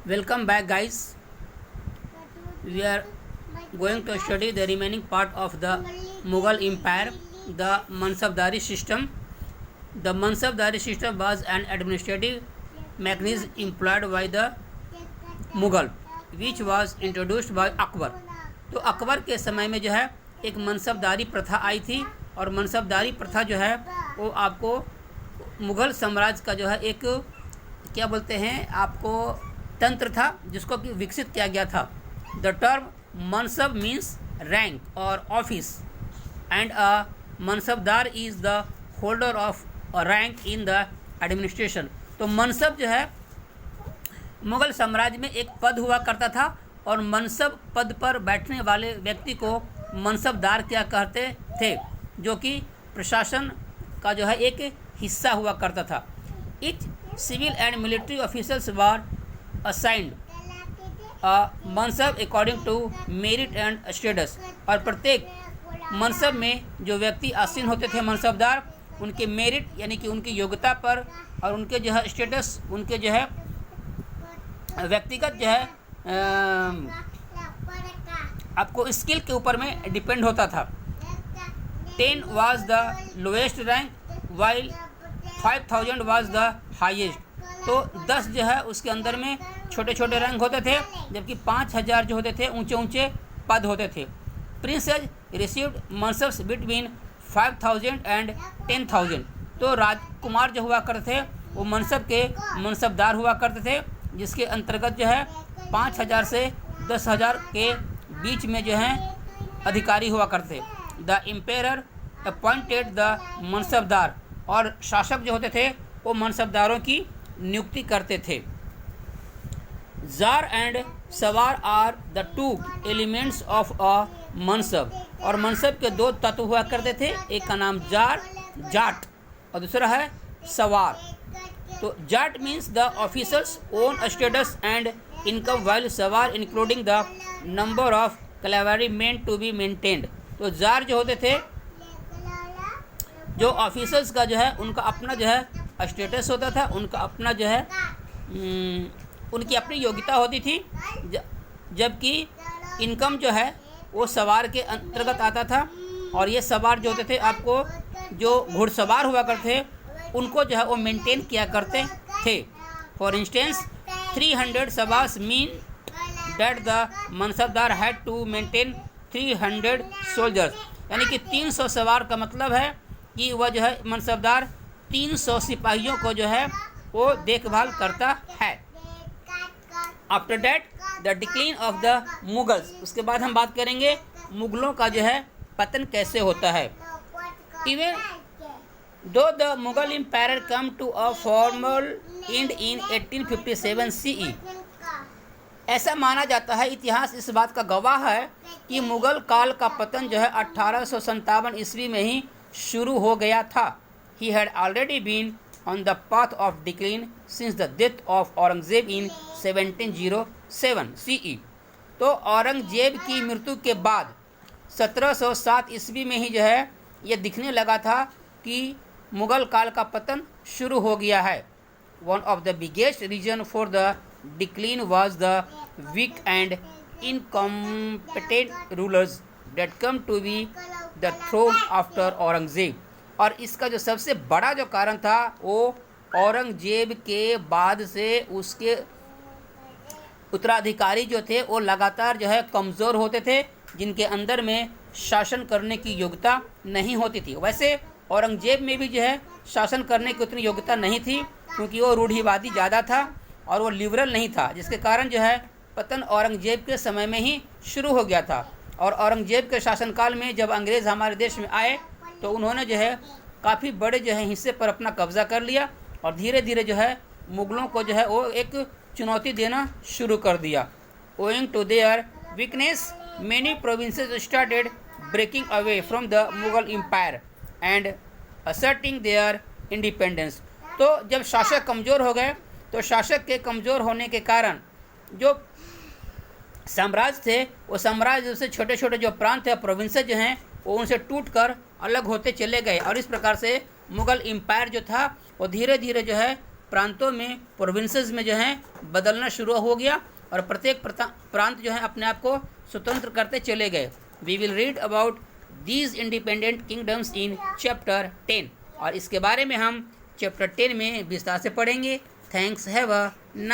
Welcome back, guys. We are going to study the remaining part of the Mughal Empire, the Mansabdari system. The Mansabdari system was an administrative mechanism employed by the Mughal, which was introduced by Akbar. तो अकबर के समय में जो है एक मनसबदारी प्रथा आई थी, और मनसबदारी प्रथा जो है वो आपको मुग़ल साम्राज्य का जो है एक क्या बोलते हैं आपको तंत्र था जिसको कि विकसित किया गया था. द टर्म मनसब मीन्स रैंक और office, and a mansabdar is the holder of rank in the administration. तो मनसब जो है मुग़ल साम्राज्य में एक पद हुआ करता था, और मनसब पद पर बैठने वाले व्यक्ति को मनसबदार क्या कहते थे, जो कि प्रशासन का जो है एक हिस्सा हुआ करता था. Each civil and military officers were assigned mansab according to merit and status. और प्रत्येक मनसब में जो व्यक्ति आसीन होते थे मनसबदार, उनके मेरिट यानी कि उनकी योग्यता पर और उनके जो है स्टेटस, उनके जो है व्यक्तिगत जो है आपको स्किल के ऊपर में डिपेंड होता था. 10 was the lowest rank while 5000 was the highest. तो 10 जो है उसके अंदर में छोटे छोटे रैंक होते थे, जबकि 5000 जो होते थे ऊंचे ऊंचे पद होते थे. Princes received mansabs between 5000 and 10,000. तो राजकुमार जो हुआ करते थे वो मनसब के मनसबदार हुआ करते थे, जिसके अंतर्गत जो है 5000 से 10,000 के बीच में जो है अधिकारी हुआ करते. The emperor appointed the mansabdar. और शासक जो होते थे वो मनसबदारों की नियुक्ति करते थे. Zat and sawar are the two elements of a mansab. और मनसब के दो तत्व हुआ करते थे, एक का नाम जार जाट और दूसरा है सवार. तो zat means the officers own status and income, while sawar including the number of cavalry men to be maintained. तो जार जो होते थे, जो ऑफिसर्स का जो है उनका अपना जो है स्टेटस होता था, उनका अपना जो है उनकी अपनी योग्यता होती थी, जबकि इनकम जो है वो सवार के अंतर्गत आता था. और ये सवार जो होते थे आपको जो घुड़सवार हुआ करते थे उनको जो है वो मेंटेन किया करते थे. For instance 300 sawars mean that the mansabdar had to maintain 300 soldiers. यानी कि 300 सवार का मतलब है कि वह जो है मनसबदार 300 सिपाहियों को जो है वो देखभाल करता है. After that the decline of the Mughals. उसके बाद हम बात करेंगे मुगलों का जो है पतन कैसे होता है. Even though the Mughal empire come to a formal end in 1857 CE. ऐसा माना जाता है, इतिहास इस बात का गवाह है कि मुगल काल का पतन जो है 1857 ईस्वी में ही शुरू हो गया था. He had already been on the path of decline since the death of Aurangzeb in 1707 CE. तो औरंगजेब की मृत्यु के बाद 1707 ईस्वी में ही जो है ये दिखने लगा था कि मुगल काल का पतन शुरू हो गया है. One of the biggest reason for the decline was the weak and incompetent rulers that come to be the throne after Aurangzeb. और इसका जो सबसे बड़ा जो कारण था वो औरंगजेब के बाद से उसके उत्तराधिकारी जो थे वो लगातार जो है कमज़ोर होते थे, जिनके अंदर में शासन करने की योग्यता नहीं होती थी. वैसे औरंगजेब में भी जो है शासन करने की उतनी योग्यता नहीं थी, क्योंकि वो रूढ़िवादी ज़्यादा था और वो लिबरल नहीं था, जिसके कारण जो है पतन औरंगजेब के समय में ही शुरू हो गया था. और औरंगजेब के शासनकाल में जब अंग्रेज़ हमारे देश में आए तो उन्होंने जो है काफ़ी बड़े जो है हिस्से पर अपना कब्ज़ा कर लिया, और धीरे धीरे जो है मुग़लों को जो है वो एक चुनौती देना शुरू कर दिया. Owing to their weakness many provinces started breaking away from the Mughal empire and asserting their independence. तो जब शासक कमज़ोर हो गए तो शासक के कमज़ोर होने के कारण जो साम्राज्य थे वो साम्राज्य से छोटे छोटे जो प्रांत है, प्रोविंसेस जो हैं, वो उनसे टूट कर अलग होते चले गए. और इस प्रकार से मुग़ल एम्पायर जो था वो धीरे धीरे जो है प्रांतों में, प्रोविंसेस में जो है बदलना शुरू हो गया और प्रत्येक प्रांत जो है अपने आप को स्वतंत्र करते चले गए। We will read about these independent kingdoms in chapter 10 और इसके बारे में हम चैप्टर 10 में विस्तार से पढ़ेंगे। Thanks, have a nice